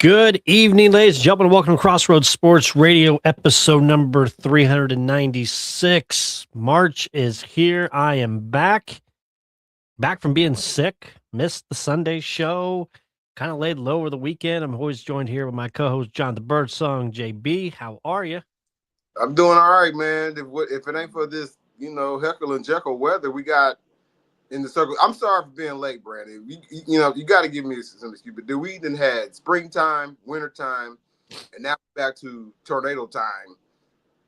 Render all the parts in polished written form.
Good evening, ladies and gentlemen. Welcome to Crossroads Sports Radio, episode number 396. March is here. I am back from being sick. Missed the Sunday show. Kind of laid low over the weekend. I'm always joined here with my co-host, John the Birdsong, JB. How are you? I'm doing all right, man. If it ain't for this, Heckle and Jekyll weather we got in the circle. I'm sorry for being late, Brandon. You got to give me some excuse. But dude, we done had springtime, wintertime, and now back to tornado time,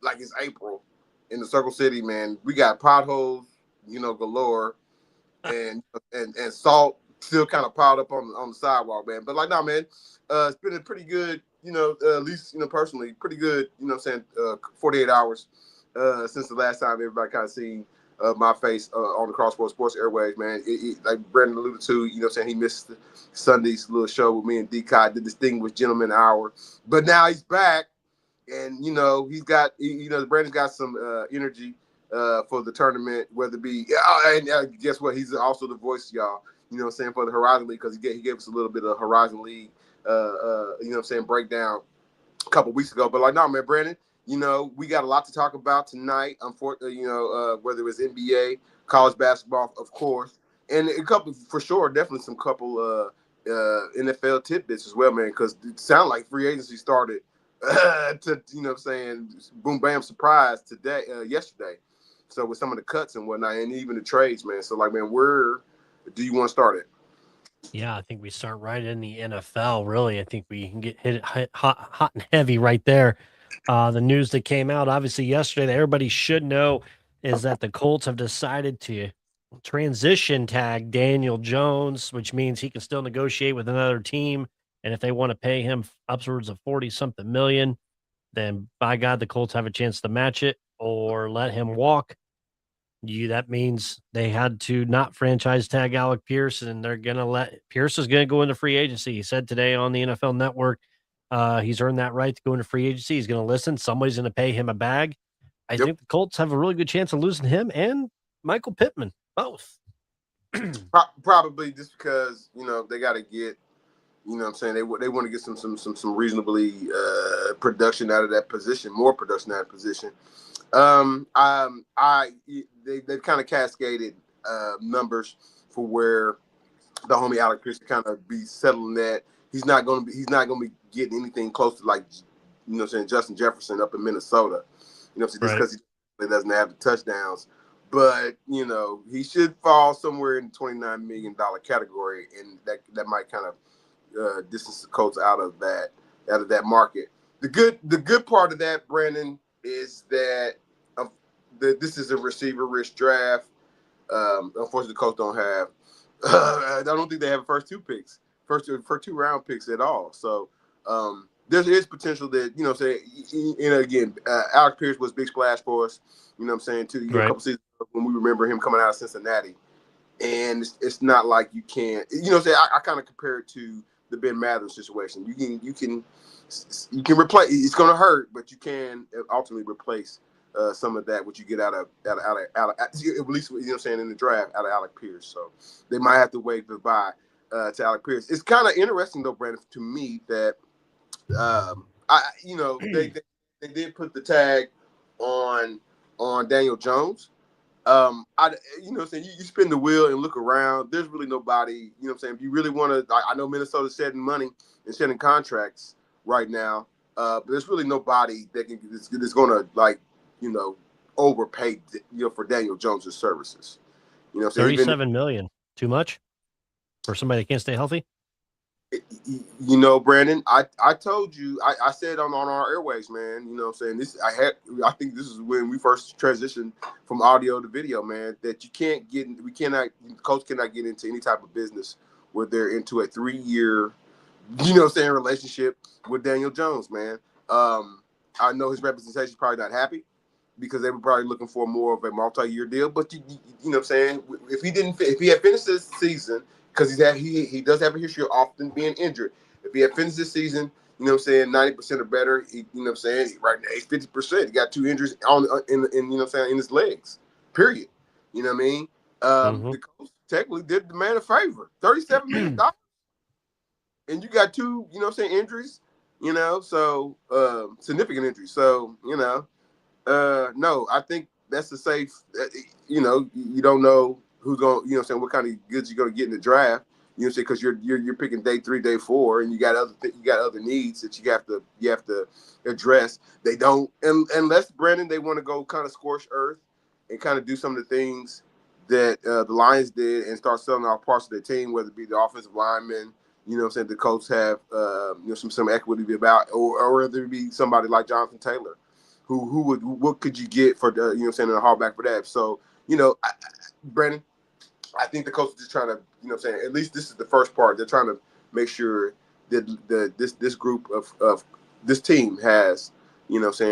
like it's April in the Circle City, man. We got potholes, galore, and salt still kind of piled up on the sidewalk, man. But like, no, man, it's been a pretty good, at least, personally, pretty good, 48 hours since the last time everybody kind of seen my face on the Crossroads Sports Airways, man. Like Brandon alluded to, he missed Sunday's little show with me and D-Kai, the Distinguished Gentleman Hour. But now he's back, and, he's got, Brandon's got some energy for the tournament, whether it be, and guess what? He's also the voice, y'all, for the Horizon League, because he gave us a little bit of Horizon League, breakdown a couple weeks ago. But like, no, man, Brandon, we got a lot to talk about tonight. Unfortunately, whether it was NBA, college basketball, of course, and a couple for sure, definitely some couple NFL tidbits as well, man. Because it sounded like free agency started to boom bam surprise yesterday. So with some of the cuts and whatnot, and even the trades, man. So like, man, where do you want to start it? Yeah, I think we start right in the NFL. Really, I think we can get hit hot and heavy right there. The news that came out obviously yesterday that everybody should know is that the Colts have decided to transition tag Daniel Jones, which means he can still negotiate with another team. And if they want to pay him upwards of 40-something million, then by God, the Colts have a chance to match it or let him walk. That means they had to not franchise tag Alec Pierce, and they're going to let Pierce is going to go into free agency. He said today on the NFL Network, he's earned that right to go into free agency. He's going to listen. Somebody's going to pay him a bag. I think the Colts have a really good chance of losing him and Michael Pittman, both. Probably just because, they got to get, they want to get some reasonably production out of that position, more production out of that position. They've kind of cascaded numbers for where the homie Alec Pierce kind of be settling that he's not going to be getting anything close to like, Justin Jefferson up in Minnesota, just because he doesn't have the touchdowns. But, he should fall somewhere in the $29 million category, and that might kind of distance the Colts out of that market. The good part of that, Brandon, is that this is a receiver-rich draft. Unfortunately, the Colts don't have. I don't think they have first two round picks at all. So there is potential that again, Alec Pierce was a big splash for us. A couple seasons when we remember him coming out of Cincinnati, and it's not like you can't. I kind of compare it to the Ben Mathers situation. You can replace. It's going to hurt, but you can ultimately replace some of that what you get out of at least in the draft out of Alec Pierce. So they might have to wait goodbye to Alec Pierce. It's kind of interesting though, Brandon, to me that they did put the tag on Daniel Jones. You spin the wheel and look around. There's really nobody. If you really want to, I know Minnesota's shedding money and shedding contracts right now, but there's really nobody that's going to overpay for Daniel Jones' services. $37 million. Too much for somebody that can't stay healthy? Brandon, I told you, I said on our airways, man, I think this is when we first transitioned from audio to video, man, that Colts cannot get into any type of business where they're into a 3-year, relationship with Daniel Jones, man. I know his representation is probably not happy because they were probably looking for more of a multi-year deal, but if he had finished this season, because he does have a history of often being injured. If he had finished this season, 90% or better, right now he's 50%. He got 2 injuries in his legs. Period. You know what I mean? The Colts technically did the man a favor. $37 million. and you got two, injuries, so significant injuries. So, no, I think that's a safe. You don't know who's going. What kind of goods you're going to get in the draft. Because you're picking day 3, day 4, and you got other needs that you have to address. They don't, unless Brandon, they want to go kind of scorched earth and kind of do some of the things that the Lions did and start selling off parts of their team, whether it be the offensive linemen. The Colts have some equity about, or whether it be somebody like Jonathan Taylor. What could you get for the, in a hardback for that? So, Brandon, I think the coach is just trying to, at least this is the first part. They're trying to make sure that this group of this team has, a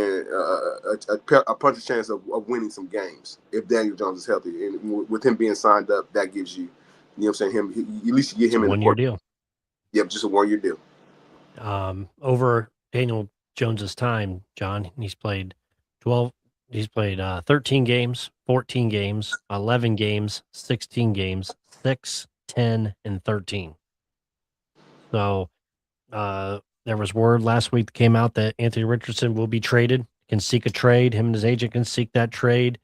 puncher's chance of winning some games if Daniel Jones is healthy. And with him being signed up, that gives you, at least you get him in a 1-year deal. Yep, just a 1-year deal. Over Daniel Jones's time, John, he's played 13 games, 14 games, 11 games, 16 games, 6, 10, and 13. So there was word last week that came out that Anthony Richardson will be traded, can seek a trade. Him and his agent can seek that trade.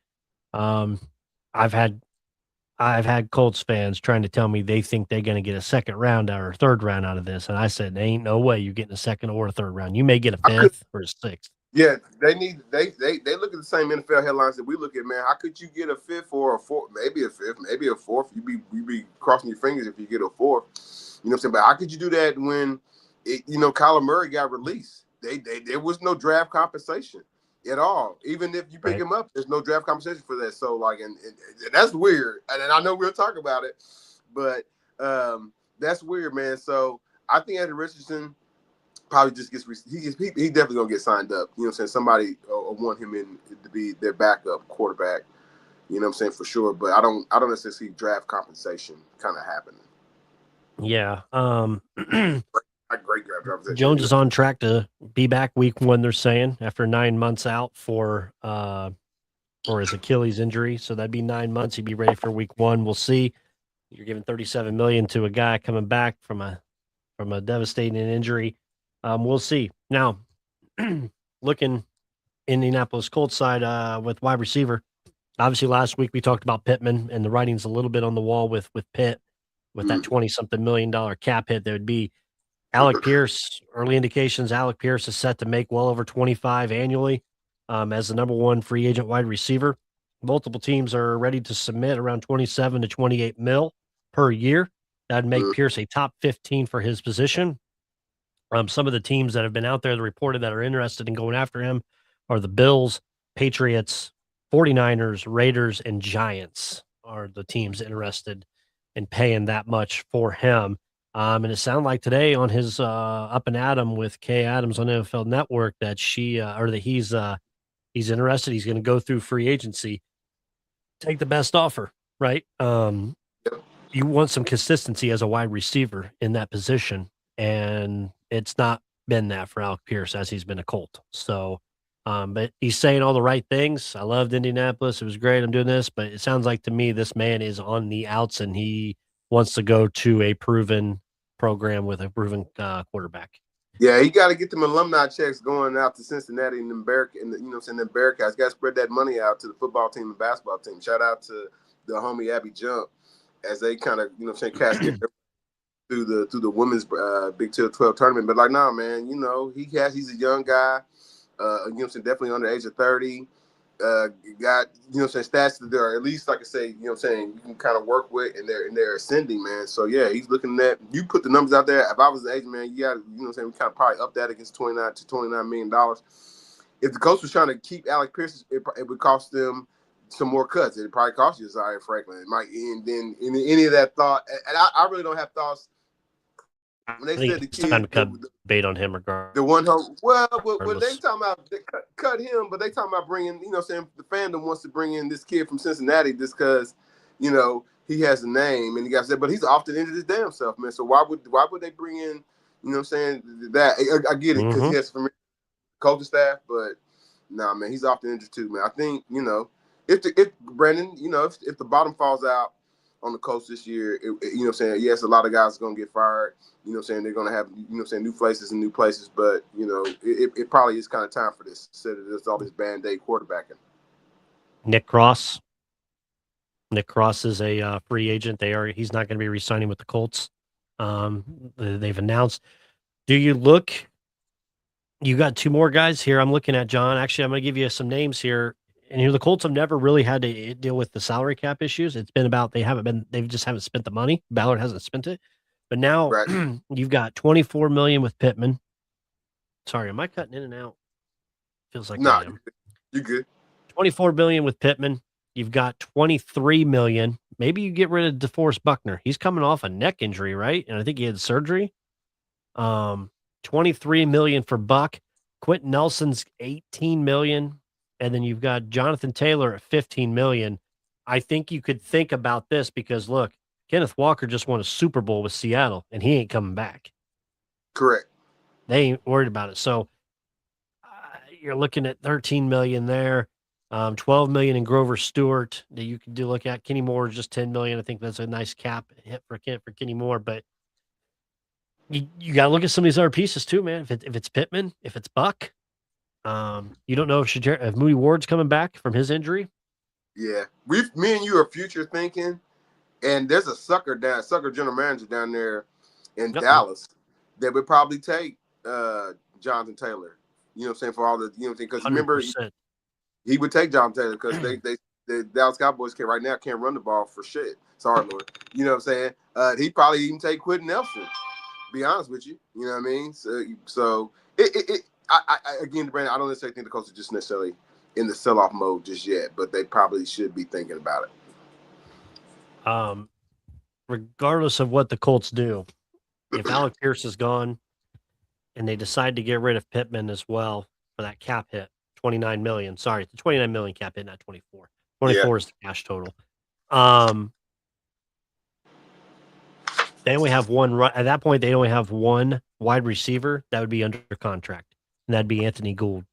I've had Colts fans trying to tell me they think they're going to get a second round or a third round out of this. And I said, there ain't no way you're getting a second or a third round. You may get a fifth or a sixth. Yeah, they look at the same NFL headlines that we look at, man. How could you get a fifth or a fourth? Maybe a fifth, maybe a fourth. You be crossing your fingers if you get a fourth. You know what I'm saying? But how could you do that when Kyler Murray got released? There was no draft compensation at all. Even if you pick him up, there's no draft compensation for that. So and that's weird. And I know we'll talk about it, but that's weird, man. So I think Anthony Richardson probably just he definitely gonna get signed up. You know what I'm saying? Somebody want him in to be their backup quarterback. You know what I'm saying, for sure. But I don't necessarily see draft compensation kind of happening. Yeah. Great draft compensation. Jones is on track to be back week 1, they're saying, after 9 months out for his Achilles injury. So that'd be 9 months. He'd be ready for week 1. We'll see. You're giving $37 million to a guy coming back from a devastating injury. We'll see. Now, looking Indianapolis Colts side with wide receiver, obviously last week we talked about Pittman, and the writing's a little bit on the wall with Pitt, with that $20-something million cap hit. There would be Alec Pierce. Early indications, Alec Pierce is set to make well over 25 annually as the number 1 free agent wide receiver. Multiple teams are ready to submit around 27 to 28 mil per year. That'd make Pierce a top 15 for his position. Some of the teams that have been out there that reported that are interested in going after him are the Bills, Patriots, 49ers, Raiders, and Giants are the teams interested in paying that much for him. And it sounded like today on his Up and Adam with Kay Adams on NFL Network that he's interested. He's going to go through free agency, take the best offer, right? You want some consistency as a wide receiver in that position, and it's not been that for Alec Pierce as he's been a Colt. So, but he's saying all the right things. I loved Indianapolis. It was great. I'm doing this, but it sounds like to me this man is on the outs and he wants to go to a proven program with a proven quarterback. Yeah, he got to get them alumni checks going out to Cincinnati and them them Bearcats. Got to spread that money out to the football team and basketball team. Shout out to the homie Abby Jump as they kind of cascade through the women's Big 12 tournament. But nah, man, he's a young guy. Definitely under the age of 30. Got stats that are at least, like I say, you can kind of work with, and they're ascending, man. So yeah, he's looking at, you put the numbers out there. If I was the agent, man, you got we kind of probably up that against $29 million. If the coach was trying to keep Alec Pierce, it would cost them some more cuts. It'd probably cost you Zaire Franklin. It might, and then any of that thought, and I really don't have thoughts. When they said the kid, time to cut bait on him regardless. The one home, well, they talking about they cut him, but they talking about bringing, the fandom wants to bring in this kid from Cincinnati just because, he has a name, and you guys said, but he's often injured his damn self, man. So why would they bring in, that? I get it because he has from coaching staff, but nah, man, he's often injured too, man. I think if Brandon, if the bottom falls out on the Colts this year. You know what I'm saying? Yes, a lot of guys are going to get fired. You know what I'm saying? They're going to have, you know what I'm saying, new faces and new places. But, you know, it probably is kind of time for this instead of just all this Band-Aid quarterbacking. Nick Cross. Nick Cross is a free agent. He's not going to be re-signing with the Colts. They've announced. Do you look? You got two more guys here. I'm looking at John. Actually, I'm going to give you some names here. And the Colts have never really had to deal with the salary cap issues. It's been about they just haven't spent the money. Ballard hasn't spent it. But now Right. you've got $24 million with Pittman. Sorry, am I cutting in and out? Feels like I am. You're good. $24 million with Pittman. You've got $23 million. Maybe you get rid of DeForest Buckner. He's coming off a neck injury, right? And I think he had surgery. $23 million for Buck. Quentin Nelson's $18 million. And then you've got Jonathan Taylor at $15 million. I think you could think about this because, look, Kenneth Walker just won a Super Bowl with Seattle, and he ain't coming back. Correct. They ain't worried about it. So you're looking at $13 million there. $12 million in Grover Stewart that you could look at. Kenny Moore is just $10 million. I think that's a nice cap hit for Kenny Moore, but you got to look at some of these other pieces too, man. If it's Pittman, if it's Buck, you don't know if Moody Ward's coming back from his injury. Yeah, me and you are future thinking, and there's a sucker general manager down there in Dallas that would probably take Jonathan Taylor. You know what I'm saying, for all the, you know what I'm saying, because remember he would take Jonathan Taylor because the Dallas Cowboys can't run the ball for shit. Sorry, Lord. You know what I'm saying? He'd probably even take Quentin Nelson. Be honest with you. You know what I mean? So I again, Brandon, I don't necessarily think the Colts are just necessarily in the sell-off mode just yet, but they probably should be thinking about it. Regardless of what the Colts do, if Alec Pierce is gone and they decide to get rid of Pittman as well for that cap hit, $29 million. Sorry, it's a $29 million cap hit, not 24. 24 is the cash total. They only have one. At that point, they only have one wide receiver that would be under contract, and that'd be Anthony Gould.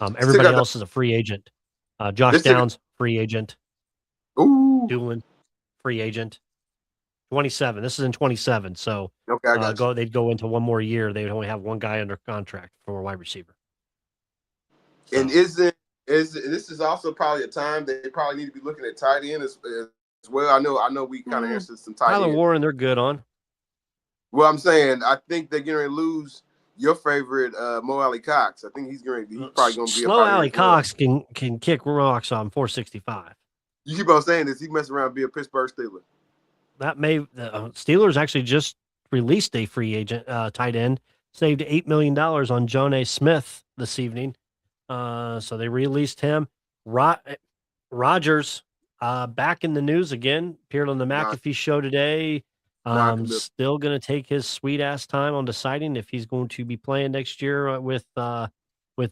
Everybody else is a free agent. Josh Downs, free agent. Ooh. Doolin, free agent. 27. This is in 27. So they'd go into one more year. They would only have one guy under contract for a wide receiver. So. And this is also probably a time they probably need to be looking at tight end as well. I know we kind of answered some tight end. Tyler Warren, they're good on. Well, I'm saying I think they're going to lose your favorite Mo Alley Cox. I think he's probably going to be Slow Alley Cox can kick rocks on 465. You keep on saying this. He messing around and be a Pittsburgh Steeler. That Steelers actually just released a free agent tight end, saved $8 million on John A. Smith this evening. So they released him. Rodgers back in the news again. Appeared on the McAfee show today. Still going to take his sweet ass time on deciding if he's going to be playing next year with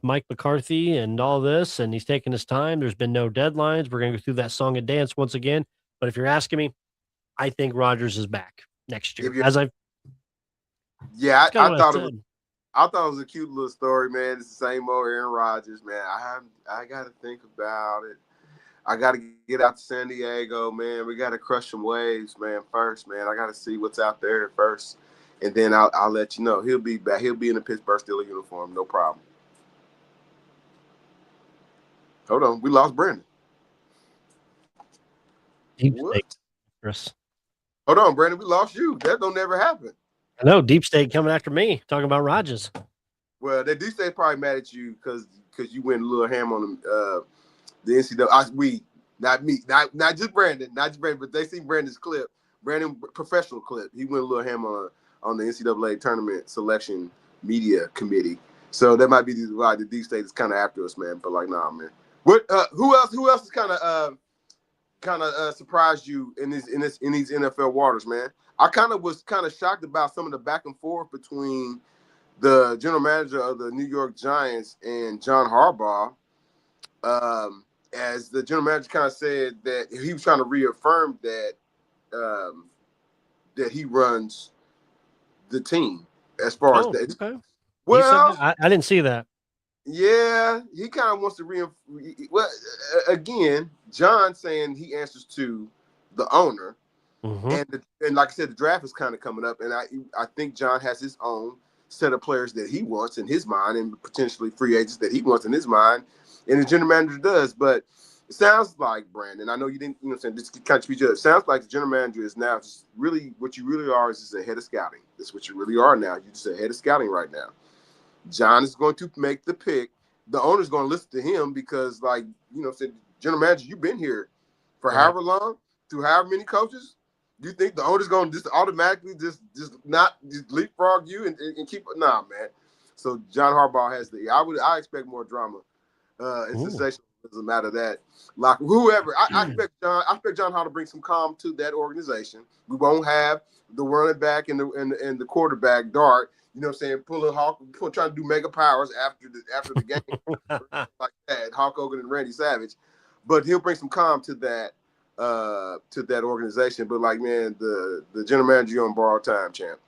Mike McCarthy and all this. And he's taking his time. There's been no deadlines. We're going to go through that song and dance once again. But if you're asking me, I think Rodgers is back next year. I thought it was a cute little story, man. It's the same old Aaron Rodgers, man. I got to think about it. I got to get out to San Diego, man. We got to crush some waves, man, first, man. I got to see what's out there first, and then I'll let you know. He'll be back. He'll be in the Pittsburgh Steelers uniform, no problem. Hold on. We lost Brandon. Deep State, Chris. Hold on, Brandon. We lost you. That don't never happen. I know. Deep State coming after me, talking about Rodgers. Well, the Deep State probably mad at you because you went a little ham on the NCAA. Not me, not just Brandon, but they see Brandon's clip, professional clip. He went a little ham on the NCAA tournament selection media committee. So that might be why the Deep State is kind of after us, man. But like, nah, man. What? Who else is kind of surprised you in these NFL waters, man? I was shocked about some of the back and forth between the general manager of the New York Giants and John Harbaugh. As the general manager kind of said that he was trying to reaffirm that that he runs the team as far as that. Okay. Well, I didn't see that. Yeah, he kind of wants to again, John saying he answers to the owner. Mm-hmm. And like I said, the draft is kind of coming up, and I think John has his own set of players that he wants in his mind, and potentially free agents that he wants in his mind, and the general manager does. But it sounds like, Brandon, I know you didn't, you know what I'm saying, this kind of speech. It sounds like the general manager is now just really what you really are is just a head of scouting. That's what you really are now. You're just a head of scouting right now. John is going to make the pick. The owner's going to listen to him because, like, you know, said general manager, you've been here for however long, through however many coaches. You think the owner's going to just automatically just leapfrog you and keep – nah, man. So John Harbaugh has I expect more drama. It's sensationalism out of that. Like whoever, I expect John Harbaugh to bring some calm to that organization. We won't have the running back and the quarterback dart. You know what I'm saying? Trying to do mega powers after the game like that. Hulk Hogan and Randy Savage, but he'll bring some calm to that organization. But like, man, the general manager on borrowed time, champ.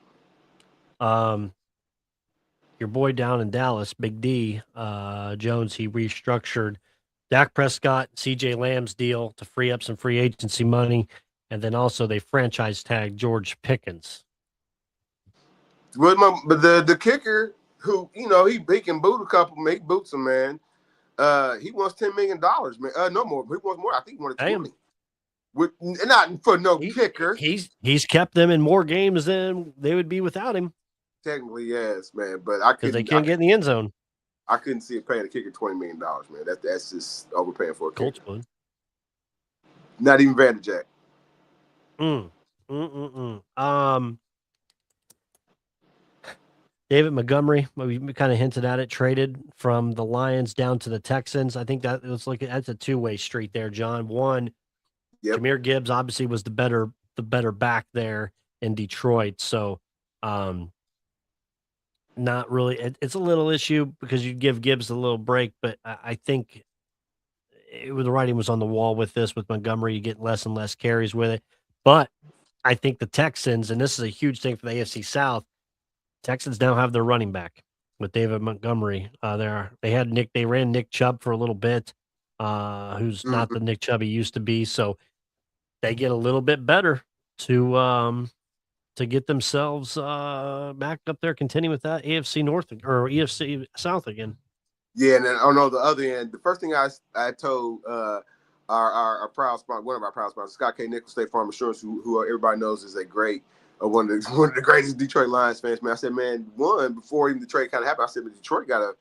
Your boy down in Dallas, Big D Jones, he restructured Dak Prescott, CJ Lamb's deal to free up some free agency money, and then also they franchise tagged George Pickens. But the kicker, who he can boot a couple, make boots him, man. He wants $10 million, man. No more. He wants more. I think he wanted 20. Not for kicker. He's kept them in more games than they would be without him. Technically, yes, man. But I couldn't. They can't get in the end zone. I couldn't see it paying a kicker $20 million, man. That's just overpaying for a kicker. Colts would. Not even Vanderjack. David Montgomery, we kind of hinted at it, traded from the Lions down to the Texans. I think that's a two-way street there, John. One, Jahmyr Gibbs obviously was the better back there in Detroit. So not really. It's a little issue because you give Gibbs a little break, but I think the writing was on the wall with Montgomery. You get less and less carries with it. But I think the Texans, and this is a huge thing for the AFC South, Texans now have their running back with David Montgomery. They ran Nick Chubb for a little bit, who's not the Nick Chubb he used to be. So they get a little bit better to get themselves back up there, continuing with that AFC North or EFC South again. Yeah, and then on the other end, the first thing I told our proud sponsor, one of our proud sponsors, Scott K. Nichols, State Farm Insurance, who everybody knows is a great. One of the greatest Detroit Lions fans, man. I said, man, before even the trade kind of happened, I said, but Detroit got to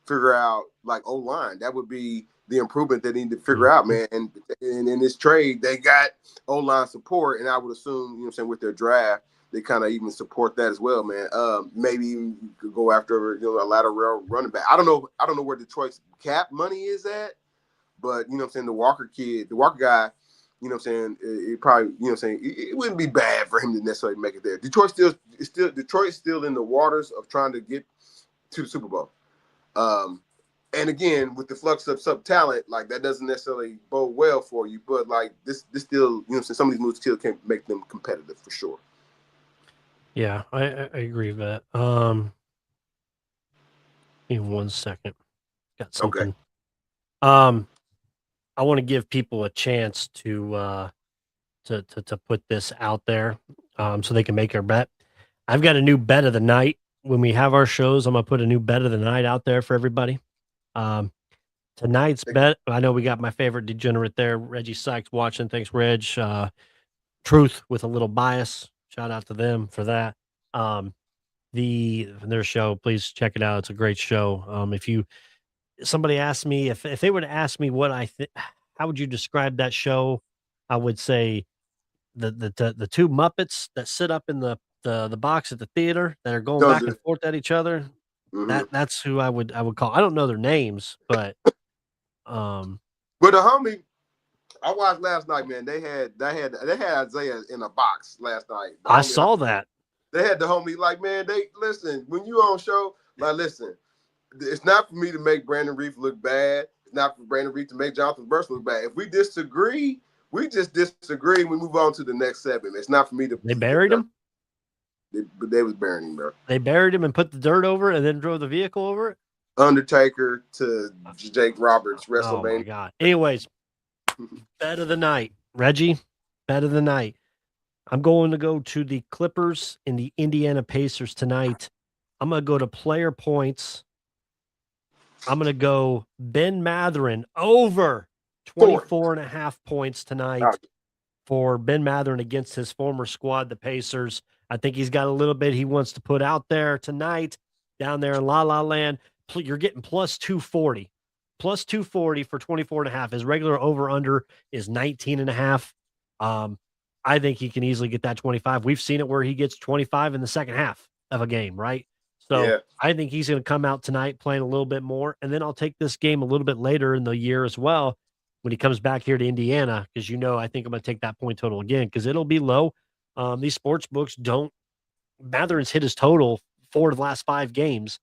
figure out, like, O-line. That would be the improvement they need to figure out, man. And in this trade, they got O-line support, and I would assume, you know what I'm saying, with their draft, they kind of even support that as well, man. Maybe even could go after, a lateral running back. I don't know where Detroit's cap money is at, but, you know what I'm saying, the Walker guy, you know what I'm saying, it probably, you know what I'm saying, it wouldn't be bad for him to necessarily make it there. Detroit's still in the waters of trying to get to the Super Bowl. And again, with the flux of sub talent, like that doesn't necessarily bode well for you, but like this still, you know what I'm saying, some of these moves still can make them competitive for sure. Yeah, I agree with that. Give me 1 second. Got something. Okay. I want to give people a chance to put this out there, so they can make their bet. I've got a new bet of the night. When we have our shows, I'm gonna put a new bet of the night out there for everybody. Tonight's bet, I know we got my favorite degenerate there, Reggie Sykes, watching. Thanks, Reg. Truth with a little bias. Shout out to them for that. Their show, please check it out. It's a great show. Somebody asked me if they were to ask me what how would you describe that show? I would say the two Muppets that sit up in the box at the theater that are going back and forth at each other. That's who I would call. I don't know their names, but But the homie I watched last night, man. They had Isaiah in a box last night. I saw that. They had the homie like, man, listen, when you on show, like, listen, it's not for me to make Brandon Reef look bad. It's not for Brandon Reef to make Jonathan Burst look bad. If we disagree, we just disagree and we move on to the next segment. It's not for me to. They buried him? They was burying him, bro. They buried him and put the dirt over it and then drove the vehicle over it? Undertaker to Jake Roberts, WrestleMania. Oh, my God. Anyways, bet of the night. Reggie, Bet of the night. I'm going to go to the Clippers and the Indiana Pacers tonight. I'm going to go to player points. I'm going to go Ben Mathurin over 24.5 points tonight for Ben Mathurin against his former squad, the Pacers. I think he's got a little bit he wants to put out there tonight down there in La La Land. You're getting plus 240. Plus 240 for 24.5. His regular over-under is 19.5. I think he can easily get that 25. We've seen it where he gets 25 in the second half of a game, right? So I think he's going to come out tonight playing a little bit more. And then I'll take this game a little bit later in the year as well when he comes back here to Indiana, because I think I'm going to take that point total again because it'll be low. These sports books don't. Matherin's hit his total 4 of the last 5 games.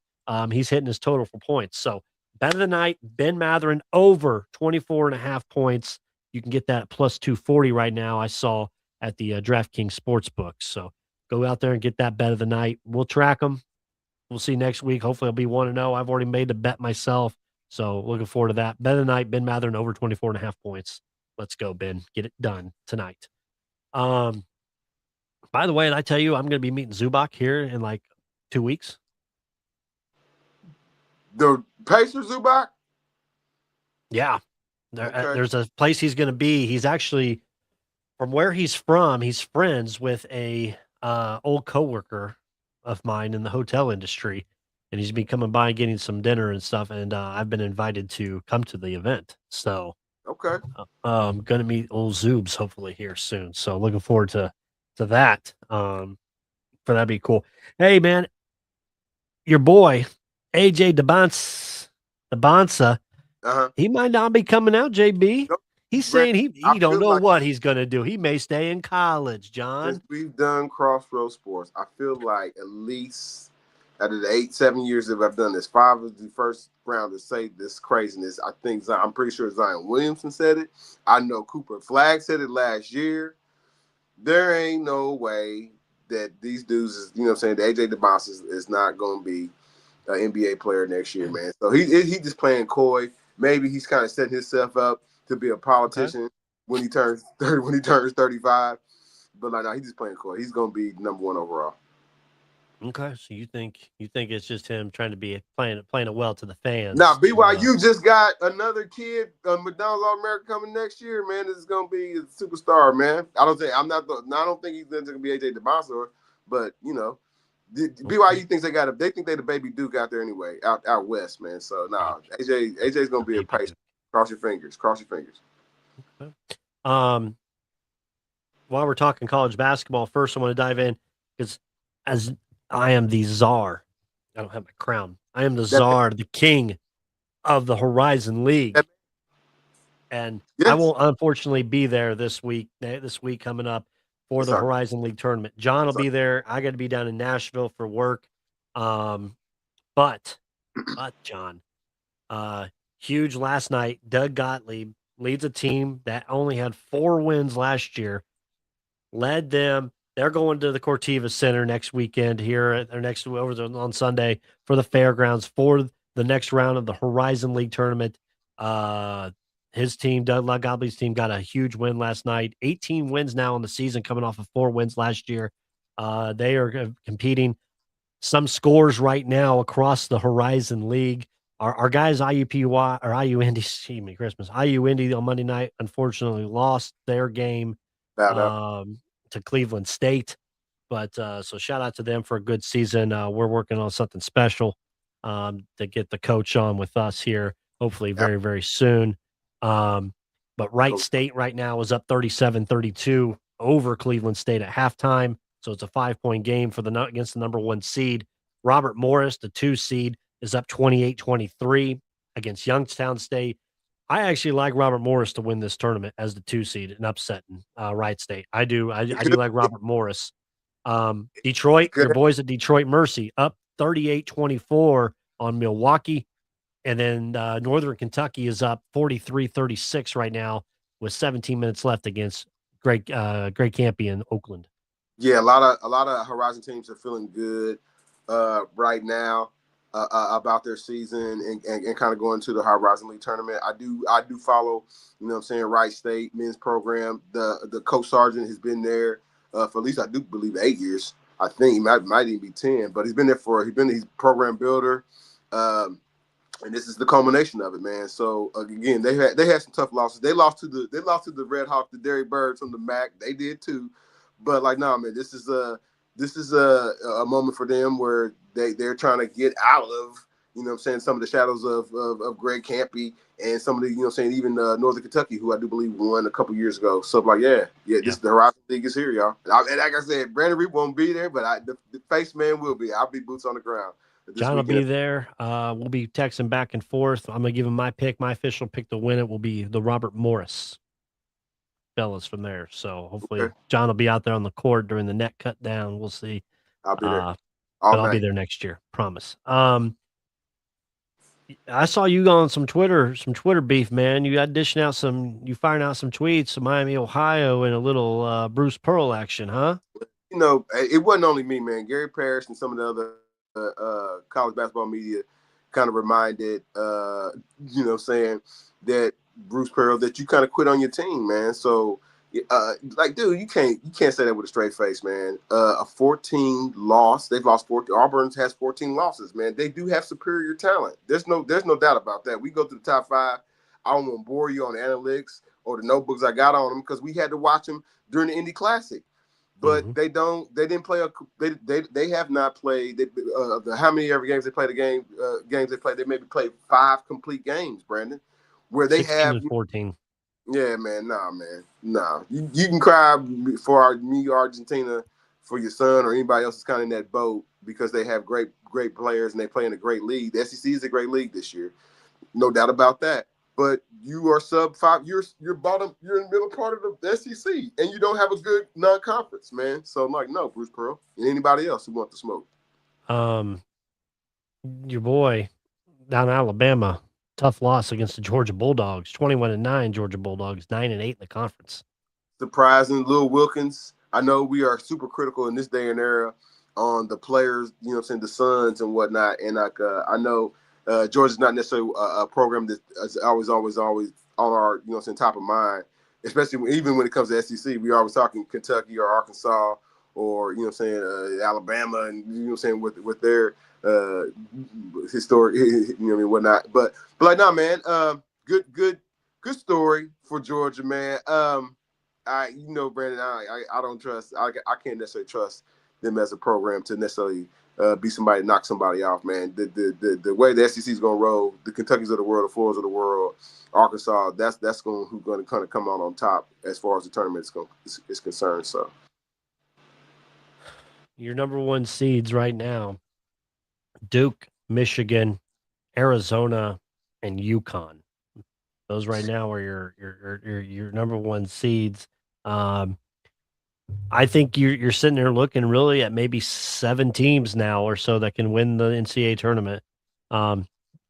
He's hitting his total for points. So bet of the night, Ben Mathurin over 24.5 points. You can get that at plus 240 right now. I saw at the DraftKings Sportsbook. So go out there and get that bet of the night. We'll track them. We'll see next week. Hopefully, I'll be 1-0. I've already made the bet myself. So looking forward to that. Bet of the night, Ben Mathurin over 24.5 points. Let's go, Ben. Get it done tonight. By the way, did I tell you I'm going to be meeting Zubac here in like 2 weeks? The Pacers Zubac? Yeah. There's a place he's going to be. He's actually, from where he's from, he's friends with a old coworker of mine in the hotel industry, and he's been coming by and getting some dinner and stuff, and I've been invited to come to the event. So I'm going to meet old Zoobs hopefully here soon. So looking forward to that. For that'd be cool. Hey man, your boy AJ DeBonsa, he might not be coming out, JB. Nope. He's saying he don't know what he's going to do. He may stay in college, John. Since we've done Crossroads Sports, I feel like at least out of the 7 years that I've done this, 5 was the first round to say this craziness. I'm pretty sure Zion Williamson said it. I know Cooper Flagg said it last year. There ain't no way that these dudes is, you know what I'm saying, AJ DeBonsa is not going to be an NBA player next year, man. So he just playing coy. Maybe he's kind of setting himself up to be a politician when he turns 35. But like, no, he's just playing coy. He's going to be number 1 overall. Okay, so you think it's just him trying to be playing it well to the fans? Now, BYU just got another kid, McDonald's All-American coming next year, man. This is going to be a superstar, man. I don't think he's going to be AJ DeBonsa, but you know, BYU thinks they think they the baby Duke out there anyway, out west, man. So AJ's going to be a patient. Cross your fingers. Okay. While we're talking college basketball, first I want to dive in because as I am the czar. I don't have my crown. I am the czar, the king of the Horizon League. And I won't unfortunately be there this week coming up for the Horizon League tournament. John will be there. I got to be down in Nashville for work. But John, huge last night. Doug Gottlieb leads a team that only had 4 wins last year, led them. They're going to the Corteva Center next weekend here, or on Sunday for the fairgrounds for the next round of the Horizon League tournament. His team, Doug Gottlieb's team, got a huge win last night. 18 wins now in the season, coming off of 4 wins last year. They are competing. Some scores right now across the Horizon League. Our guys, IU Indy on Monday night, unfortunately lost their game. To Cleveland State, but so shout out to them for a good season. We're working on something special to get the coach on with us here, hopefully very, very soon. But Wright State right now is up 37-32 over Cleveland State at halftime, so it's a 5-point game against the number 1 seed. Robert Morris, the 2 seed, is up 28-23 against Youngstown State. I actually like Robert Morris to win this tournament as the 2 seed and upsetting Wright State. I do like Robert Morris. Detroit, your boys at Detroit Mercy up 38-24 on Milwaukee. And then Northern Kentucky is up 43-36 right now with 17 minutes left against Greg Campy in Oakland. Yeah, a lot of Horizon teams are feeling good right now. about their season and kind of going to the Horizon League tournament. I do follow, you know what I'm saying, Wright State men's program. The coach Sargent has been there for at least I do believe 8 years. I think he might even be 10, but he's been he's program builder. And this is the culmination of it, man. So again, they had some tough losses. They lost to the Red Hawk, the Derry Birds from the MAC. They did too, but like, nah, man, this is a moment for them where they're trying to get out of, you know what I'm saying, some of the shadows of Greg Campy and some of the, you know what I'm saying, even Northern Kentucky, who I do believe won a couple years ago. So like, this the Horizon League is here, y'all. And like I said, Brandon Reed won't be there, but the face man will be. I'll be boots on the ground. John will be there. We'll be texting back and forth. I'm going to give him my pick. My official pick to win it will be the Robert Morris fellas from there. So hopefully John will be out there on the court during the net cut down. We'll see. I'll be there. I'll be there next year. Promise. I saw you on some Twitter beef, man. You firing out some tweets of Miami, Ohio, and a little Bruce Pearl action, huh? You know, it wasn't only me, man. Gary Parrish and some of the other college basketball media kind of reminded, you know, saying that Bruce Pearl, that you kind of quit on your team, man. So, like, dude, you can't say that with a straight face, man. A 14 loss, they've lost 14. Auburn has 14 losses, man. They do have superior talent. There's no doubt about that. We go through the top 5. I don't want to bore you on the analytics or the notebooks I got on them because we had to watch them during the Indy Classic. But they didn't play they have not played how many ever games they played games they played, they maybe played 5 complete games, Brandon, where they have 14. Yeah, man, nah. You can cry for me, Argentina, for your son or anybody else that's kind of in that boat because they have great players and they play in a great league. The SEC is a great league this year, no doubt about that. But you are sub 5. You're bottom. You're in the middle part of the SEC, and you don't have a good non-conference, man. So I'm like, no, Bruce Pearl and anybody else who wants to smoke. Your boy down in Alabama, tough loss against the Georgia Bulldogs. 21-9 Georgia Bulldogs, 9-8 in the conference. Surprising, Lil Wilkins. I know we are super critical in this day and era on the players, you know what I'm saying, the sons and whatnot. And like, I know. Georgia's not necessarily a program that is always on our, you know, top of mind, especially even when it comes to SEC. We always talking Kentucky or Arkansas or, you know, Alabama and, you know, with their historic, you know, whatnot. But like, nah, man, good story for Georgia, man. You know, Brandon, I don't trust. I can't necessarily trust them as a program to necessarily be somebody to knock somebody off, man. The way the SEC is gonna roll, the Kentuckys of the world, the Floridas of the world, Arkansas, that's who's gonna kind of come out on top as far as the tournament is concerned. So your number 1 seeds right now: Duke, Michigan, Arizona, and UConn. Those right now are your number 1 seeds. I think you're sitting there looking really at maybe 7 teams now or so that can win the NCAA tournament.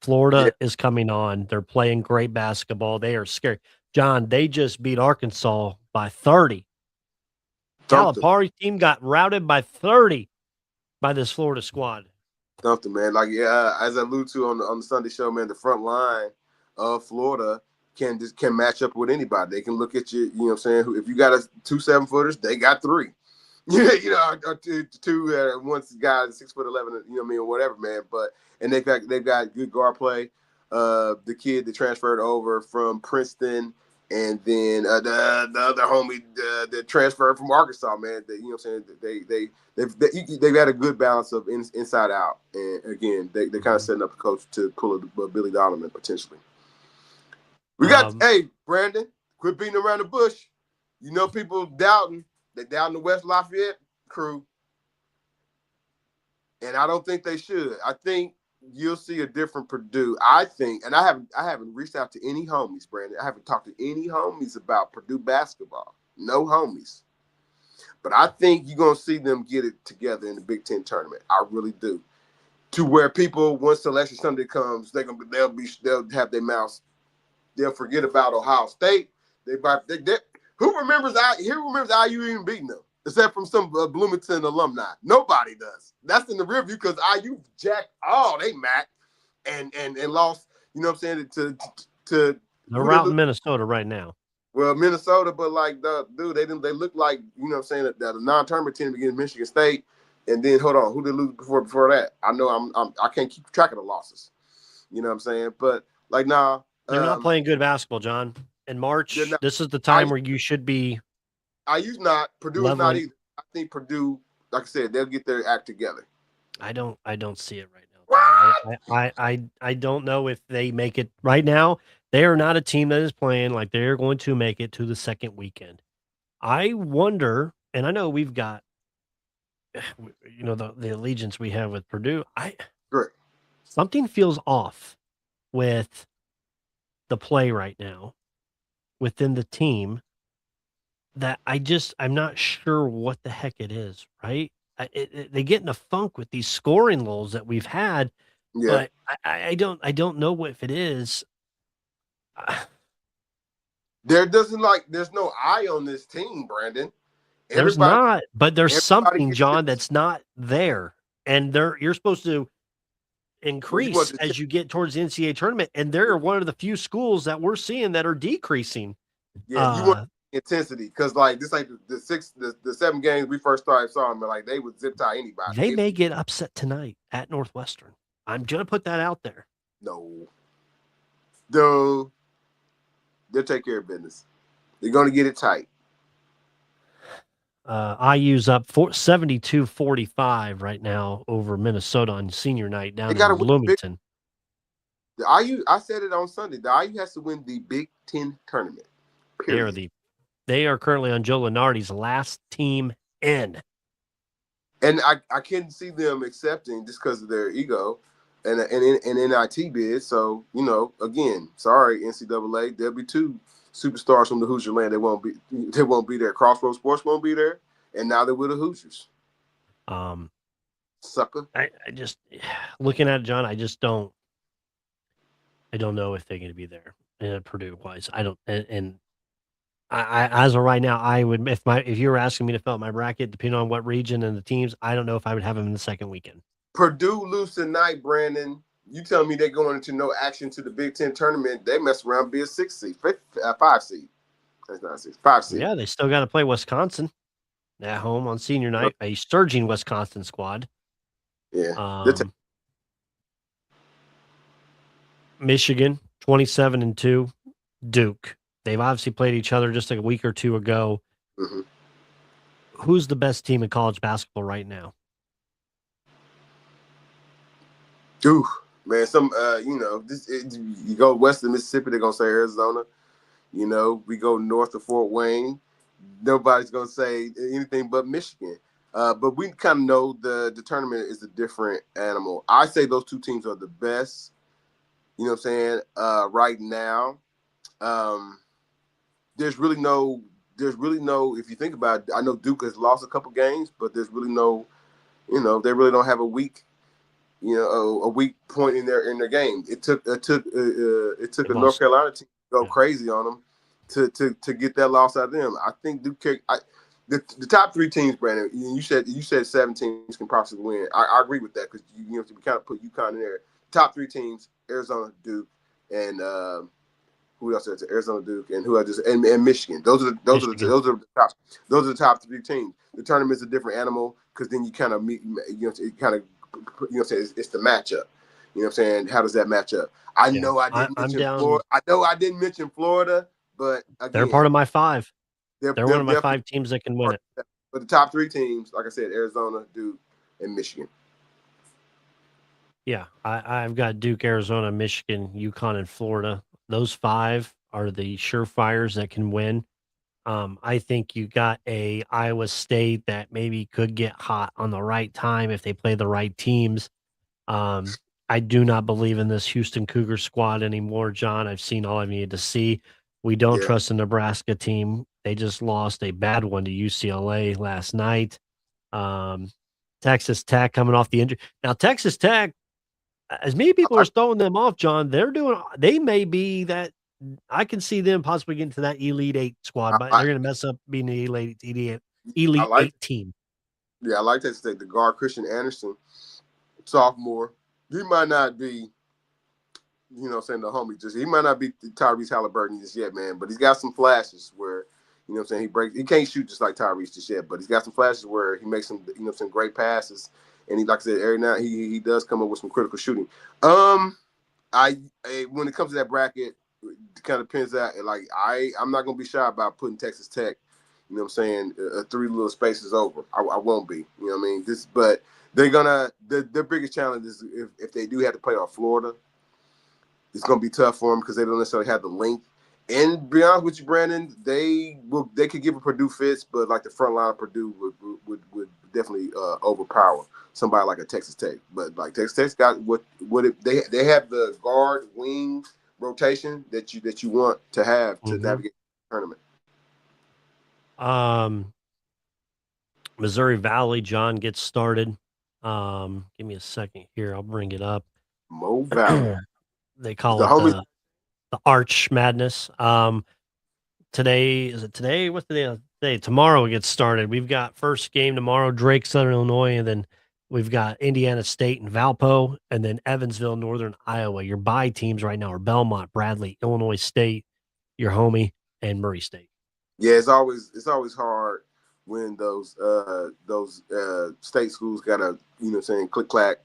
Florida is coming on. They're playing great basketball. They are scary. John, they just beat Arkansas by 30. Calipari's team got routed by 30 by this Florida squad. Something, man. Like, as I alluded to on the Sunday show, man, the front line of Florida can match up with anybody. They can look at you, you know what I'm saying? If you got 2 7-footers, they got 3. You know, or two once guys 6'11", you know what I mean, or whatever, man. But and they've got good guard play. The kid that transferred over from Princeton, and then the other homie that transferred from Arkansas, man. You know what I'm saying? They've got a good balance of inside out, and again, they kind of setting up the coach to pull a Billy Donovan potentially. We got hey Brandon, quit beating around the bush. You know people doubting. They down the West Lafayette crew, and I don't think they should. I think you'll see a different Purdue. I think, and I haven't reached out to any homies, Brandon. I haven't talked to any homies about Purdue basketball. No homies. But I think you're gonna see them get it together in the Big Ten tournament. I really do. To where people, once Selection Sunday comes, they'll have their mouths. They'll forget about Ohio State. Who remembers IU even beating them? except from some Bloomington alumni. Nobody does. That's in the rear view because IU jacked they Mac and lost. You know what I'm saying to they're out in Minnesota right now. Well, Minnesota, but like they look like, you know what I'm saying, that a non-tournament team against Michigan State, and then hold on, who did lose before that? I know I can't keep track of the losses. You know what I'm saying? But like they're not playing good basketball, John. In March, this is the time where you should be. IU's not, Purdue is not either. I think Purdue, like I said, they'll get their act together. I don't see it right now. What? I don't know if they make it right now. They are not a team that is playing like they're going to make it to the second weekend. I wonder, and I know we've got, you know, the allegiance we have with Purdue. Great. Something feels off with the play right now within the team that I'm not sure what the heck it is, right? They get in a funk with these scoring lulls that we've had, but I don't know if it is. There's no eye on this team, Brandon. There's not, but there's something, John, that's not there, and you're supposed to increase as you get towards the NCAA tournament, and they're one of the few schools that we're seeing that are decreasing. Yeah, you want intensity because like this, like the 7 games we first started saw them, but like they would zip tie anybody. They may get upset tonight at Northwestern. I'm gonna put that out there. No, they'll take care of business. They're gonna get it tight. IU's up 72-45 right now over Minnesota on senior night down in Bloomington. The IU, I said it on Sunday. The IU has to win the Big Ten tournament. Period. They are currently on Joe Lunardi's last team in. And I couldn't see them accepting just because of their ego and NIT bid. So, you know, again, sorry, NCAA, there'll be 2 superstars from the Hoosier land. They won't be there. Crossroads Sports won't be there. And now they're with the Hoosiers. Sucker. I just looking at it, John, I don't know if they're going to be there Purdue wise. I don't, and I as of right now, I would if you were asking me to fill out my bracket, depending on what region and the teams, I don't know if I would have them in the second weekend. Purdue lose tonight, Brandon. You tell me they're going into no action to the Big Ten tournament. They mess around, be a 6 seed, 5 seed. That's not 6, 5 seed. Yeah, they still got to play Wisconsin at home on senior night, a surging Wisconsin squad. Yeah. Michigan, 27-2, Duke. They've obviously played each other just like a week or 2 ago. Mm-hmm. Who's the best team in college basketball right now? Duke, man. You go west of Mississippi, they're gonna say Arizona. You know, we go north of Fort Wayne, nobody's gonna say anything but Michigan. But we kind of know the tournament is a different animal. I say those 2 teams are the best. You know what I'm saying? Right now, there's really no. If you think about it, I know Duke has lost a couple games, but there's really no. You know, they really don't have a weak point in their game. It took a North Carolina team to go crazy on them to get that loss out of them. I think Duke. The top 3 teams, Brandon. You said 7 teams can possibly win. I agree with that because you have to kind of put UConn in there. Top 3 teams: Arizona, Duke, and who else? Arizona, Duke, and and Michigan. Those are the top 3 teams. The tournament's a different animal because then you kind of meet. It kind of it's the matchup. You know what I'm saying? How does that match up? I know I didn't mention Florida, but again, they're part of my 5. They're one of my 5 teams that can win it. But the top 3 teams, like I said, Arizona, Duke, and Michigan. Yeah, I've got Duke, Arizona, Michigan, UConn, and Florida. Those 5 are the surefires that can win. I think you got a Iowa State that maybe could get hot on the right time if they play the right teams. I do not believe in this Houston Cougar squad anymore, John. I've seen all I needed to see. We don't trust the Nebraska team. They just lost a bad one to UCLA last night. Texas Tech coming off the injury. Now, Texas Tech, as many people are throwing them off, John, they may be that. I can see them possibly getting to that Elite 8 squad, but they're going to mess up being the Elite I Elite like. 8 team. Yeah, I like Texas Tech. The guard Christian Anderson, sophomore. He might not be, the homie. He might not be Tyrese Halliburton just yet, man. But he's got some flashes where, he can't shoot just like Tyrese just yet. But he's got some flashes where he makes some great passes. And he, like I said, every now he does come up with some critical shooting. When it comes to that bracket, it kind of depends out. Like I'm not gonna be shy about putting Texas Tech, 3 little spaces over. I won't be. You know what I mean? But they're gonna their biggest challenge is if they do have to play on Florida, it's gonna be tough for them because they don't necessarily have the length. And to be honest with you, Brandon, they could give a Purdue fits, but like the front line of Purdue would definitely overpower somebody like a Texas Tech. But like Texas Tech's got they have the guard wing rotation that you want to have to navigate the tournament. Missouri Valley, John gets started. Give me a second here. I'll bring it up. Mo Valley. They call it the Arch Madness. Today, is it today? What's the day of today? Tomorrow it gets started. We've got first game tomorrow, Drake, Southern Illinois, and then we've got Indiana State and Valpo, and then Evansville, Northern Iowa. Your bye teams right now are Belmont, Bradley, Illinois State, your homie, and Murray State. Yeah, it's always hard when those state schools gotta, click clack.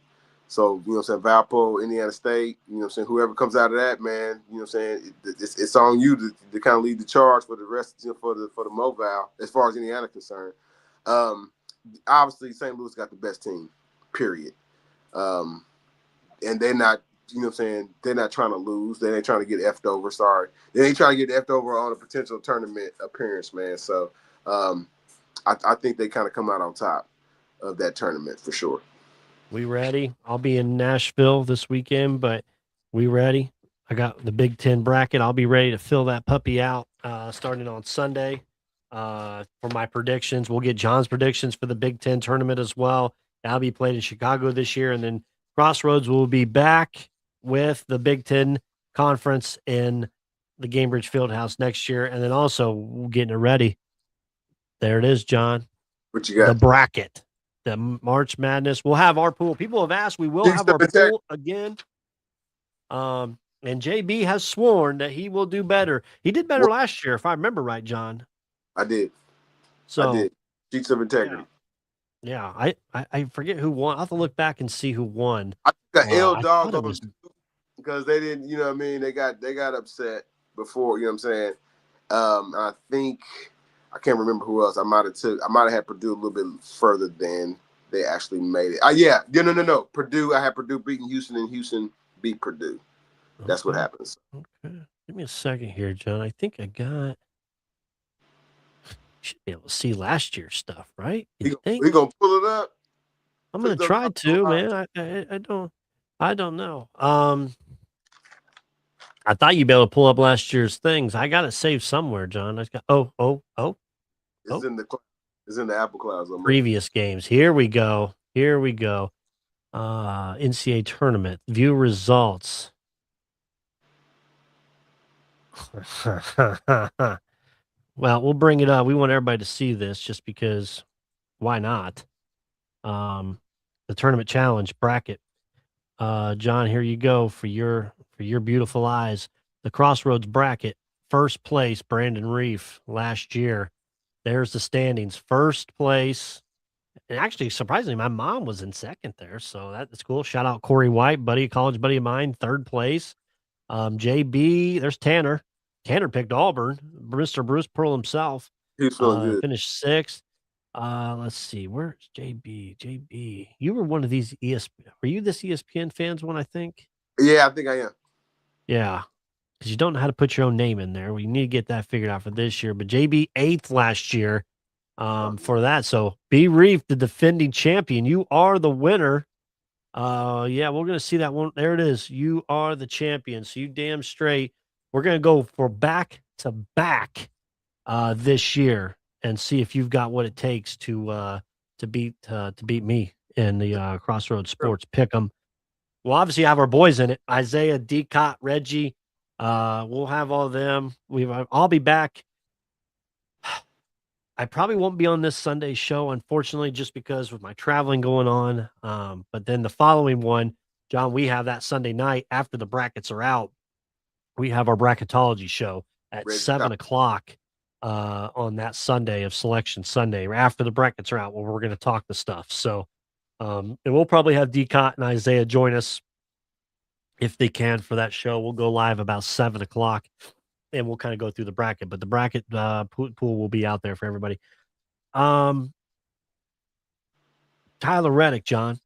So, Valpo, Indiana State, whoever comes out of that, man, it's on you to kind of lead the charge for the rest, for the Moval, as far as Indiana concerned. Obviously, St. Louis got the best team, period. And they're not, they're not trying to lose. They ain't trying to get effed over. Sorry. They ain't trying to get effed over on a potential tournament appearance, man. So I think they kind of come out on top of that tournament for sure. We ready? I'll be in Nashville this weekend, but we ready? I got the Big Ten bracket. I'll be ready to fill that puppy out starting on Sunday for my predictions. We'll get John's predictions for the Big Ten tournament as well. That'll be played in Chicago this year. And then Crossroads will be back with the Big Ten Conference in the Gamebridge Fieldhouse next year. And then also getting it ready. There it is, John. What you got? The bracket. The March Madness. We'll have our pool. People have asked. We will have our pool again. And JB has sworn that he will do better. He did better last year, if I remember right, John. I did. So I did. Sheets of integrity. Yeah. I forget who won. I'll have to look back and see who won. I got L Dog on because they didn't, you know what I mean? They got upset before, you know what I'm saying? I think I can't remember who else. I might have had Purdue a little bit further than they actually made it. No. Purdue. I had Purdue beating Houston, and Houston beat Purdue. That's what happens. Okay. Give me a second here, John. I think I got. You should be able to see last year's stuff, right? We gonna pull it up. I'm gonna try to, man. I don't know. I thought you'd be able to pull up last year's things. I got it saved somewhere, John. I got It's in the Apple Clouds. Previous games. Here we go. NCAA tournament. View results. Well, we'll bring it up. We want everybody to see this just because why not? The tournament challenge bracket. John, here you go for your beautiful eyes. The Crossroads bracket, first place, Brandon Reef last year. There's the standings. First place. And actually, surprisingly, my mom was in second there. So that's cool. Shout out Corey White, college buddy of mine, third place. JB, there's Tanner. Tanner picked Auburn. Mr. Bruce Pearl himself. He's feeling good. Finished sixth. Let's see. Where's JB? JB, you were one of these Were you this ESPN fans one, I think? Yeah, I think I am. Yeah. Because you don't know how to put your own name in there. We need to get that figured out for this year. But JB, 8th last year for that. So B. Reef, the defending champion. You are the winner. Yeah, we're going to see that one. There it is. You are the champion. So you damn straight. We're going to go for back-to-back this year and see if you've got what it takes to beat me in the Crossroads Sports Pick'em. We'll obviously have our boys in it. Isaiah, Decott, Reggie. We'll have all of them. I'll be back. I probably won't be on this Sunday show, unfortunately, just because with my traveling going on. But then the following one, John, we have that Sunday night after the brackets are out. We have our bracketology show at 7:00 on that Sunday of Selection Sunday, after the brackets are out, where we're going to talk the stuff. So, and we'll probably have Decott and Isaiah join us if they can for that show. We'll go live about 7:00 and we'll kind of go through the bracket, but the bracket pool will be out there for everybody. Tyler Reddick, John,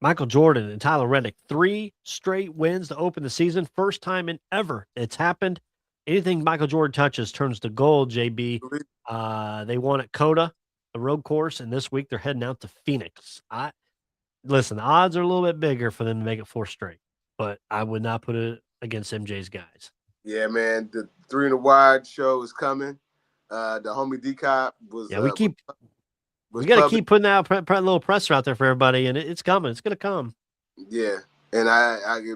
Michael Jordan and Tyler Reddick, 3 straight wins to open the season. First time in ever it's happened. Anything Michael Jordan touches turns to gold, JB. They won at Coda, the road course, and this week they're heading out to Phoenix. Listen, the odds are a little bit bigger for them to make it 4 straight, but I would not put it against MJ's guys. Yeah, man, the 3 in the Wide show is coming. The homie Decott was. Yeah, we got to keep putting out a little presser out there for everybody, and it's coming. It's going to come. Yeah, and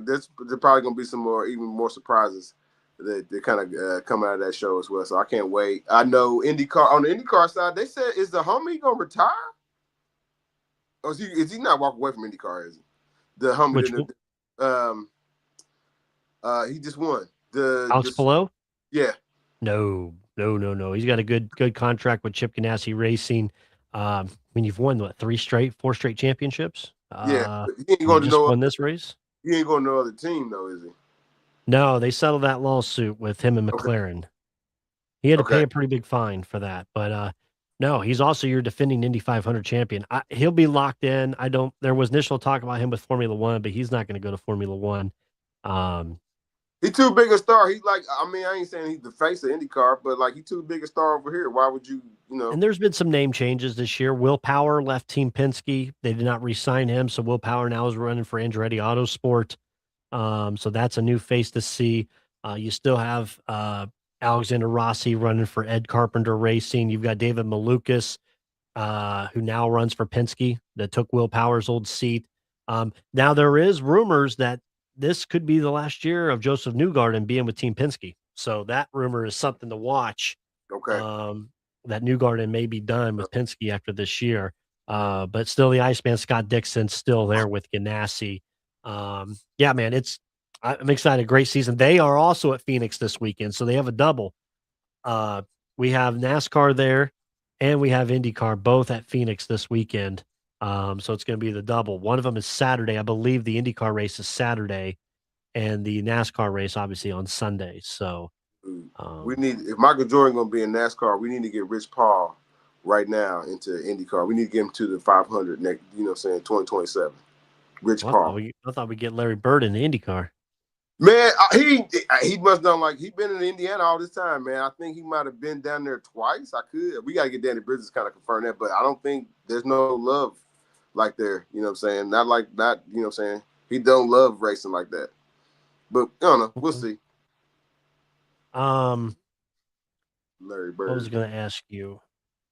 there's probably going to be some even more surprises that kind of come out of that show as well. So I can't wait. I know on the IndyCar side, they said, is the homie going to retire? Or is he not walking away from IndyCar? Is he? The homie, he just won. Alex Palou? Yeah. No. He's got a good contract with Chip Ganassi Racing. I mean, you've won 4 straight championships. Yeah, he ain't going to won this race. He ain't going to no other team though, is he? No, they settled that lawsuit with him and McLaren. Okay. He had to pay a pretty big fine for that, but no, he's also your defending Indy 500 champion. He'll be locked in. There was initial talk about him with Formula One, but he's not going to go to Formula One. He's too big a star. He's like, I mean, I ain't saying he's the face of IndyCar, but like, he's too big a star over here. Why would you know? And there's been some name changes this year. Will Power left Team Penske. They did not re-sign him, so Will Power now is running for Andretti Autosport. So that's a new face to see. You still have Alexander Rossi running for Ed Carpenter Racing. You've got David Malukas, who now runs for Penske, that took Will Power's old seat. Now there is rumors that this could be the last year of Joseph Newgarden being with Team Penske. So that rumor is something to watch. Okay. That Newgarden may be done with Penske after this year. But still the Iceman Scott Dixon's still there with Ganassi. Yeah, man, I'm excited. Great season. They are also at Phoenix this weekend, so they have a double. We have NASCAR there and we have IndyCar both at Phoenix this weekend. So it's going to be the double. One of them is Saturday. I believe the IndyCar race is Saturday and the NASCAR race obviously on Sunday. So if Michael Jordan going to be in NASCAR, we need to get Rich Paul right now into IndyCar. We need to get him to the 500 next, 2027. Rich Paul. I thought we'd get Larry Bird in the IndyCar. Man, he must have he's been in Indiana all this time, man. I think he might have been down there twice. We got to get Danny Bridges kind of confirm that, but I don't think there's no love like there. You know what I'm saying? Not, you know what I'm saying? He don't love racing like that. But I don't know. We'll see. Larry Bird. I was going to ask you.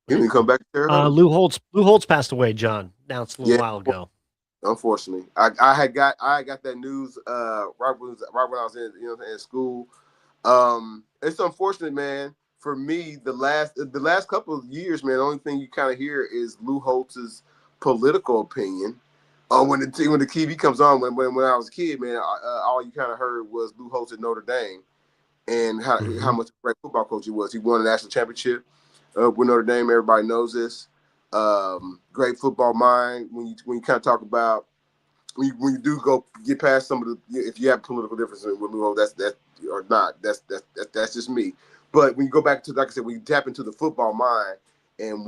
He didn't come back there. Lou Holtz passed away, John. Announced a little while ago. Unfortunately, I got that news right when I was in school. It's unfortunate, man. For me, the last couple of years, man, the only thing you kind of hear is Lou Holtz's political opinion. When the TV comes on, when I was a kid, man, all you kind of heard was Lou Holtz at Notre Dame and how much a great football coach he was. He won a national championship with Notre Dame. Everybody knows this. Great football mind. When you kind of talk about when you do go get past some of the, if you have political differences with Lou Holtz, that's just me. But when you go back to, like I said, when you tap into the football mind and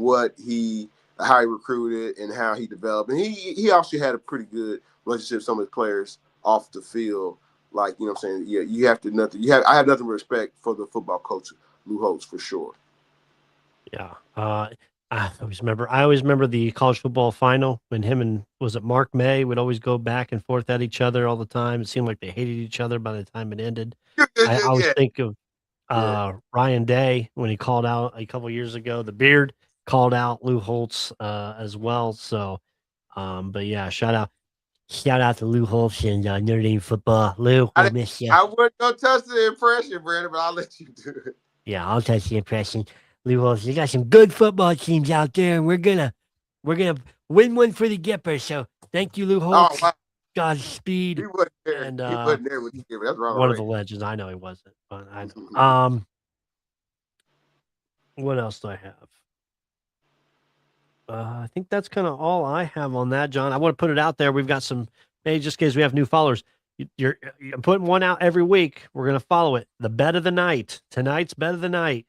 how he recruited and how he developed, and he also had a pretty good relationship with some of his players off the field. Like, you know what I'm saying? Yeah, I have nothing but respect for the football coach Lou Holtz for sure. Yeah. I always remember the college football final when him and Mark May would always go back and forth at each other all the time. It seemed like they hated each other by the time it ended. I always think of Ryan Day when he called out a couple years ago. The Beard called out Lou Holtz as well. So, but yeah, shout out to Lou Holtz and Notre Dame football. Lou, I miss you. I wouldn't go touch the impression, Brandon, but I'll let you do it. Yeah, I'll touch the impression. Lou Holtz, you got some good football teams out there, and we're gonna win one for the Gipper. So thank you, Lou Oh, Holtz. wow. Godspeed. He wasn't there. And He wasn't there with you. That's wrong. one of the legends. I know he wasn't, but I know. What else do I have? I think that's kind of all I have on that, John. I want to put it out there. We've got some, maybe just in case we have new followers. You're putting one out every week. We're going to follow it. The bet of the night. Tonight's bet of the night.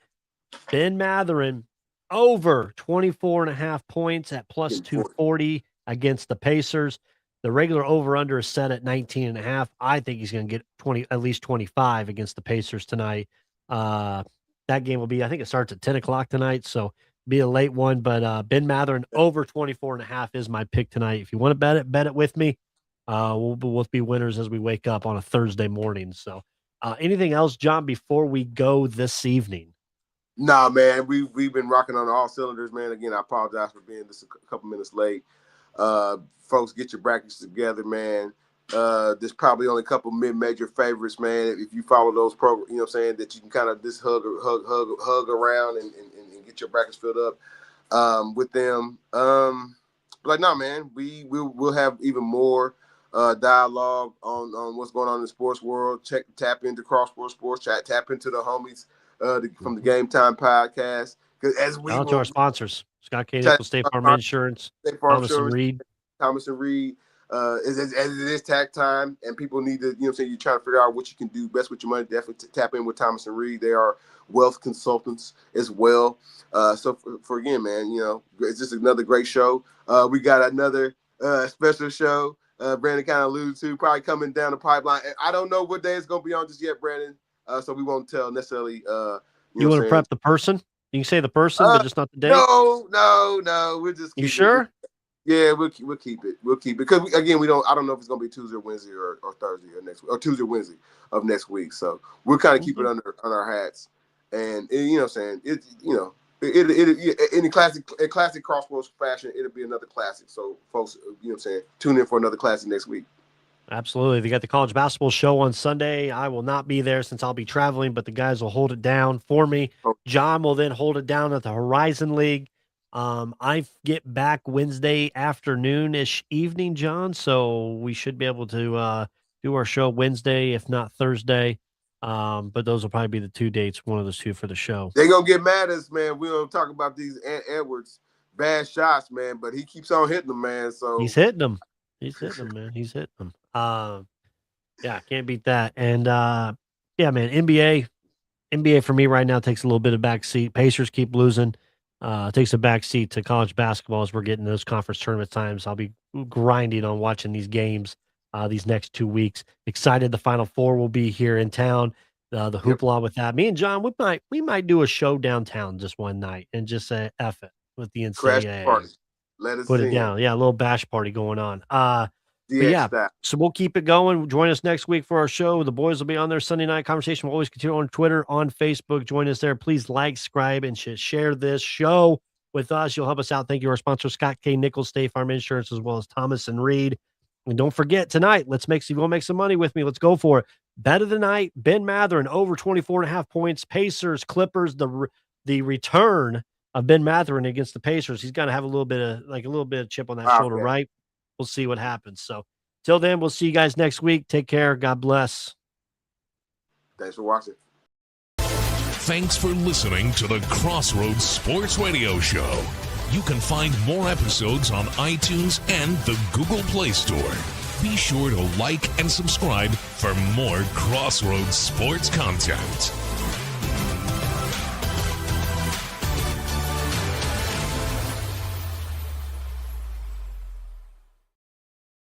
Ben Matherin over 24.5 points at plus 240 against the Pacers. The regular over-under is set at 19.5. I think he's going to get at least 25 against the Pacers tonight. That game will be, I think it starts at 10 o'clock tonight, so be a late one. But Ben Matherin over 24.5 is my pick tonight. If you want to bet it with me. We'll both be winners as we wake up on a Thursday morning. So anything else, John, before we go this evening? Nah, man, we've been rocking on all cylinders, man. Again, I apologize for being just a couple minutes late. Folks, get your brackets together, man. There's probably only a couple mid-major favorites, man. If you follow those programs, you know what I'm saying, that you can kind of just hug around and get your brackets filled up with them. Like, nah, man, we'll have even more dialogue on what's going on in the sports world. Tap into Crossroads Sports, tap into the homies from the Game Time podcast. Because as we to our sponsors, Scott K. Nichols, State Farm Insurance, Thomas and Reed. As it is tax time, and people need to, you know what I'm saying, you're trying to figure out what you can do best with your money. Definitely tap in with Thomas and Reed. They are wealth consultants as well. So for again, man, you know, it's just another great show. We got another special show. Brandon kind of alluded to, probably coming down the pipeline. I don't know what day it's going to be on just yet, Brandon. So we won't tell necessarily. You want to prep the person? You can say the person, but just not the date. No. We're just. You sure? Yeah, we'll keep it. We'll keep it because I don't know if it's going to be Tuesday or Wednesday or Thursday or next week, or Tuesday or Wednesday of next week. So we'll kind of keep it on our hats, and you know what I'm saying, it you know. In classic Crossroads fashion, it'll be another classic. So, folks, you know what I'm saying, tune in for another classic next week. Absolutely. They got the college basketball show on Sunday. I will not be there since I'll be traveling, but the guys will hold it down for me. John will then hold it down at the Horizon League. I get back Wednesday afternoon-ish evening, John, so we should be able to do our show Wednesday, if not Thursday. But those will probably be the two dates, one of those two for the show. They're going to get mad at us, man. We don't talk about these Edwards bad shots, man, but he keeps on hitting them, man. So he's hitting them, man. He's hitting them. Yeah, can't beat that. And yeah, man, NBA for me right now takes a little bit of backseat. Pacers keep losing. Takes a backseat to college basketball as we're getting those conference tournament times. I'll be grinding on watching these games these next 2 weeks. Excited the Final Four will be here in town. The hoopla with that. Me and John, we might do a show downtown just one night and just say F it with the NCAA. Crash party. Let us put it down. Yeah, a little bash party going on. So we'll keep it going. Join us next week for our show. The boys will be on there. Sunday night conversation will always continue on Twitter, on Facebook. Join us there. Please like, subscribe, and share this show with us. You'll help us out. Thank you to our sponsor, Scott K. Nichols, State Farm Insurance, as well as Thomas and Reed. And don't forget tonight, let's make some money with me. Let's go for it. Bet of the night, Ben Matherin over 24.5 points. Pacers, Clippers, the return of Ben Matherin against the Pacers. He's got to have a little bit of chip on that shoulder, right? We'll see what happens. So till then, we'll see you guys next week. Take care. God bless. Thanks for watching. Thanks for listening to the Crossroads Sports Radio Show. You can find more episodes on iTunes and the Google Play Store. Be sure to like and subscribe for more Crossroads sports content.